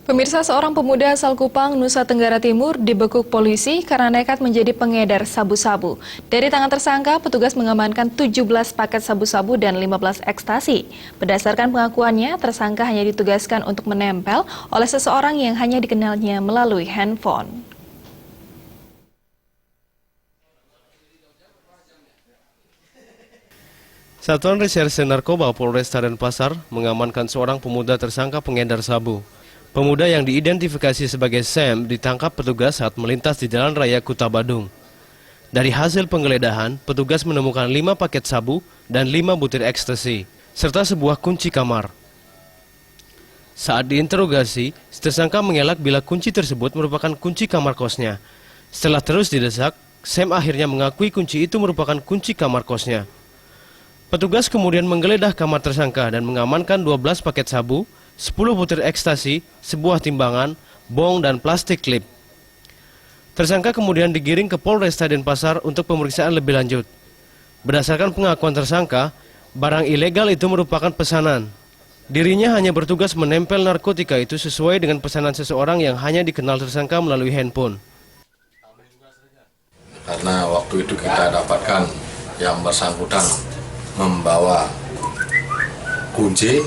Pemirsa, seorang pemuda asal Kupang, Nusa Tenggara Timur dibekuk polisi karena nekat menjadi pengedar sabu-sabu. Dari tangan tersangka, petugas mengamankan 17 paket sabu-sabu dan 15 ekstasi. Berdasarkan pengakuannya, tersangka hanya ditugaskan untuk menempel oleh seseorang yang hanya dikenalnya melalui handphone. Satuan Reserse Narkoba Polresta Denpasar mengamankan seorang pemuda tersangka pengedar sabu. Pemuda yang diidentifikasi sebagai Sam ditangkap petugas saat melintas di Jalan Raya Kuta Badung. Dari hasil penggeledahan, petugas menemukan 5 paket sabu dan 5 butir ekstasi, serta sebuah kunci kamar. Saat diinterogasi, tersangka mengelak bila kunci tersebut merupakan kunci kamar kosnya. Setelah terus didesak, Sam akhirnya mengakui kunci itu merupakan kunci kamar kosnya. Petugas kemudian menggeledah kamar tersangka dan mengamankan 12 paket sabu, 10 butir ekstasi, sebuah timbangan, bong, dan plastik klip. Tersangka kemudian digiring ke Polresta Denpasar untuk pemeriksaan lebih lanjut. Berdasarkan pengakuan tersangka, barang ilegal itu merupakan pesanan. Dirinya hanya bertugas menempel narkotika itu sesuai dengan pesanan seseorang yang hanya dikenal tersangka melalui handphone. Karena waktu itu kita dapatkan yang bersangkutan membawa kunci,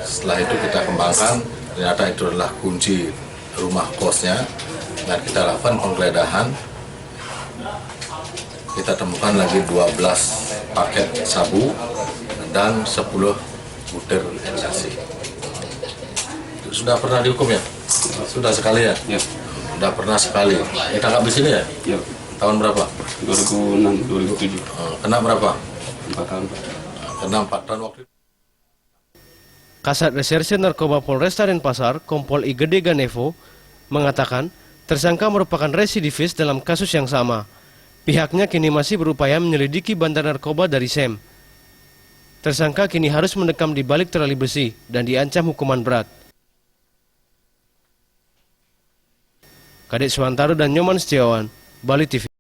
setelah itu kita kembangkan, ternyata itu adalah kunci rumah kosnya, dan kita lakukan penggeledahan. Kita temukan lagi 12 paket sabu dan 10 butir ekstasi. Sudah pernah dihukum ya? Sudah sekali ya? Ya. Sudah pernah sekali. Ditangkap di sini ya? Ya. Tahun berapa? 2006, 2007. Kena berapa? 4 tahun. Kena 4 tahun waktu itu. Kasat Reserse Narkoba Polresta Denpasar, Kompol Igede Ganevo, mengatakan tersangka merupakan residivis dalam kasus yang sama. Pihaknya kini masih berupaya menyelidiki bandar narkoba dari Sam. Tersangka kini harus mendekam di balik terali besi dan diancam hukuman berat. Kadek Suwantaro dan Nyoman Setiawan, Bali TV.